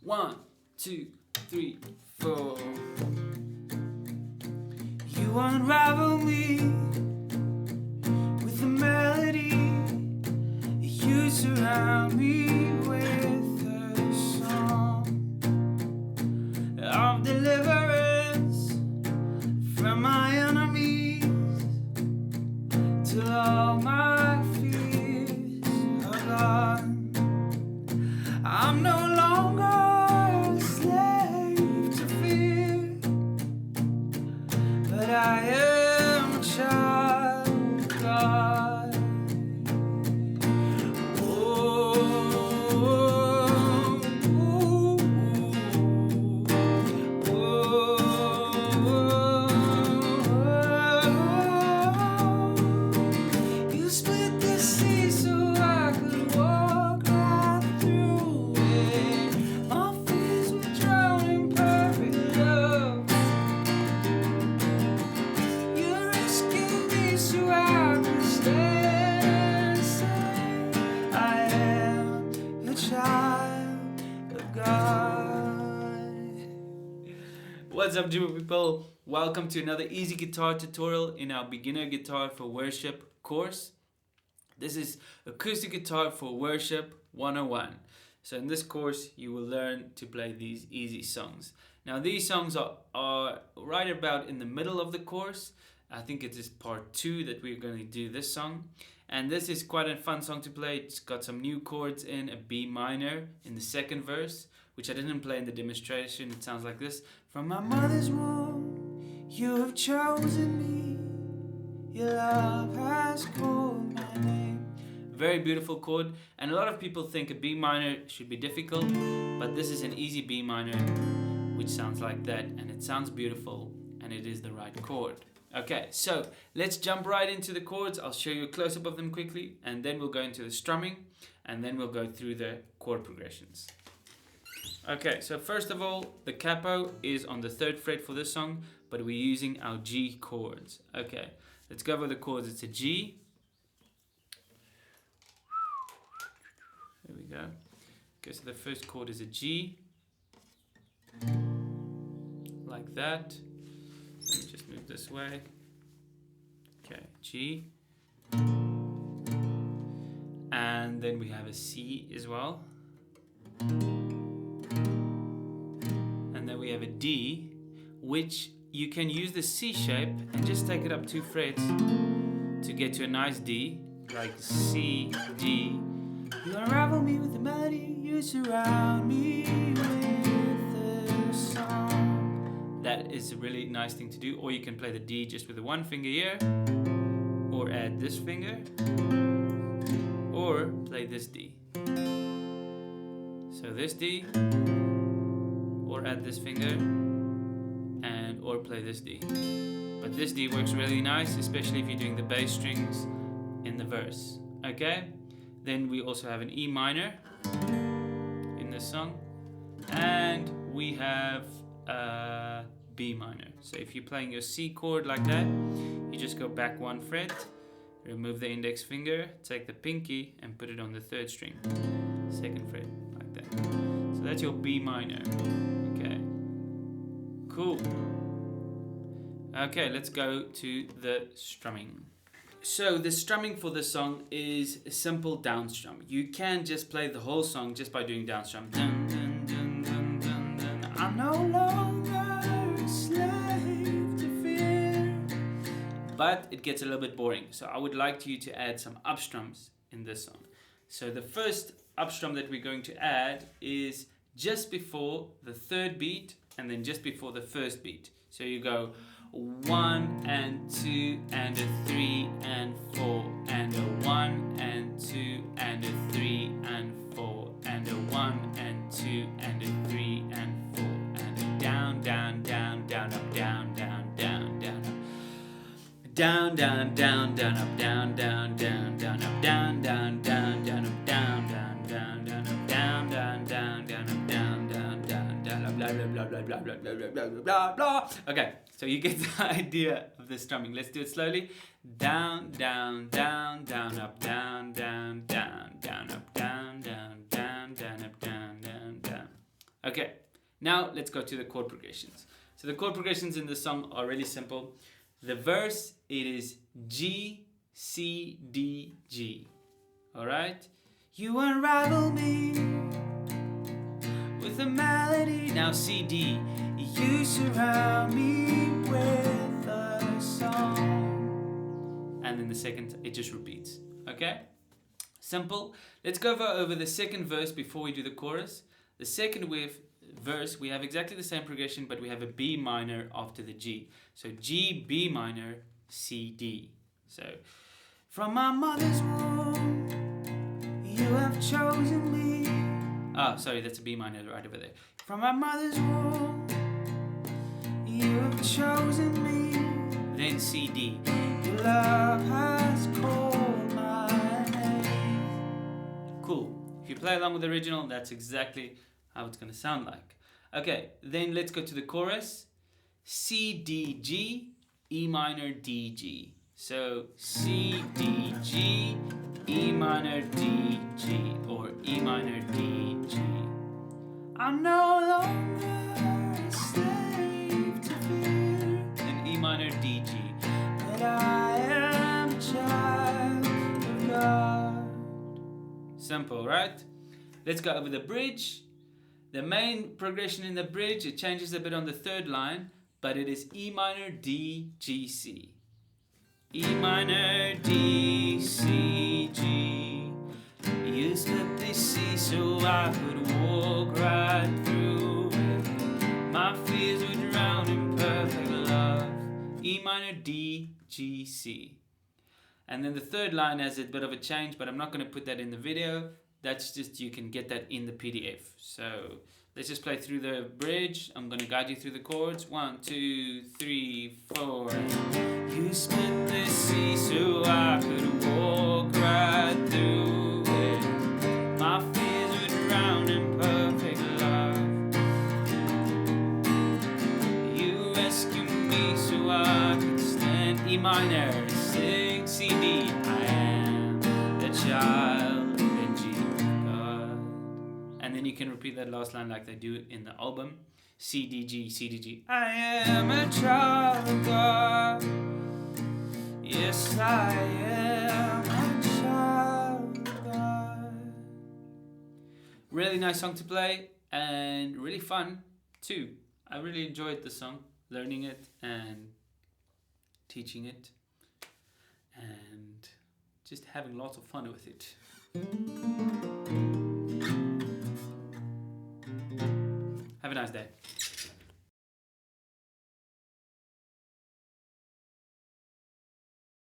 1, 2, 3, 4. You unravel me with a melody. You surround me with a song of deliverance from my enemies till all my fears are gone. I'm no longer a slave to fear, but I am a child of God. You split the sea so I could walk right through it. My fears were drowned in perfect love. You rescued me so I could stand and say I am a child of God. What's up, Jooba people? Welcome to another easy guitar tutorial in our beginner guitar for worship course. This is acoustic guitar for worship 101. So in this course you will learn to play these easy songs. Now these songs are right about in the middle of the course. I think it is part 2 that we're going to do this song. And this is quite a fun song to play. It's got some new chords in a B minor in the second verse, which I didn't play in the demonstration. It sounds like this. From my mother's womb, you have chosen me. Your love has called my name. Very beautiful chord. And a lot of people think a B minor should be difficult, but this is an easy B minor, which sounds like that. And it sounds beautiful, and it is the right chord. Okay, so let's jump right into the chords. I'll show you a close-up of them quickly, and then we'll go into the strumming, and then we'll go through the chord progressions. Okay, so first of all, the capo is on the 3rd fret for this song, but we're using our G chords. Okay, let's go over the chords. It's a G. There we go. Okay, so the first chord is a G. Like that. Let me just move this way. Okay, G. And then we have a C as well. And then we have a D, which you can use the C shape and just take it up 2 frets to get to a nice D, like C, D. You unravel me with the melody, you surround me with a song. That is a really nice thing to do. Or you can play the D just with the 1 finger here, or add this finger, or play this D. So this D, or add this finger, and or play this D. But this D works really nice, especially if you're doing the bass strings in the verse. Okay? Then we also have an E minor in this song, and we have a B minor. So if you're playing your C chord like that, you just go back 1 fret, remove the index finger, take the pinky and put it on the 3rd string, 2nd fret, like that. So that's your B minor. Okay, cool. Okay, let's go to the strumming. So the strumming for this song is a simple down strum. You can just play the whole song just by doing down strum. Dun, dun, dun, dun, dun, dun. I'm no longer a slave to fear. But it gets a little bit boring. So I would like you to add some up strums in this song. So the first up strum that we're going to add is just before the 3rd beat and then just before the 1st beat. So you go 1 and 2 and a 3 and 4 and a 1 and 2 and a 3 and 4 and a 1 and 2 and a 3 and 4 and a down, down, down, down, up, down, down, down, down, up. Down, down, down, down, up, down, down, down, down, up, down, down, down, down, up, down, down, down, down, up, down, down, down, down, up, down, down, down, down, up, blah, blah, blah, blah, blah, blah, blah, blah, blah, blah. Okay, so you get the idea of the strumming. Let's do it slowly. Down, down, down, down, up, down, down, down, down, up, down, down, down, down, up, down, down, down. Okay, now let's go to the chord progressions. So the chord progressions in the song are really simple. The verse, it is G, C, D, G. Alright? You unravel me with a melody. Now C, D. You surround me with a song. And then the second, it just repeats. Okay? Simple. Let's go over the second verse before we do the chorus. The second verse, we have exactly the same progression, but we have a B minor after the G. So G, B minor, C, D. So, from my mother's womb, you have chosen me. Oh, sorry, that's a B minor right over there. From my mother's womb, you have chosen me. Then C, D. Your love has called my name. Cool. If you play along with the original, that's exactly how it's going to sound like. Okay, then let's go to the chorus. C, D, G, E minor, D, G. So C, D, G, E minor, D, G, or E minor, D, G. I'm no longer a slave to fear. And E minor, D, G. But I am a child of God. Simple, right? Let's go over the bridge. The main progression in the bridge, it changes a bit on the third line, but it is E minor, D, G, C. E minor, D, C, G. You split the C so I could walk right through it. My fears would drown in perfect love. E minor, D, G, C. And then the third line has a bit of a change, but I'm not going to put that in the video. That's just, you can get that in the PDF. So let's just play through the bridge. I'm going to guide you through the chords. 1, 2, 3, 4. You split the C so I could walk right through it. My fears would drown in perfect love. You rescue me so I could stand. E minor, sing C, D. I am the child. And then you can repeat that last line like they do in the album. C, D, G, C, D, G. I am a child of God. Yes, I am a child of God. Really nice song to play and really fun too. I really enjoyed the song, learning it and teaching it and just having lots of fun with it. Have a nice day.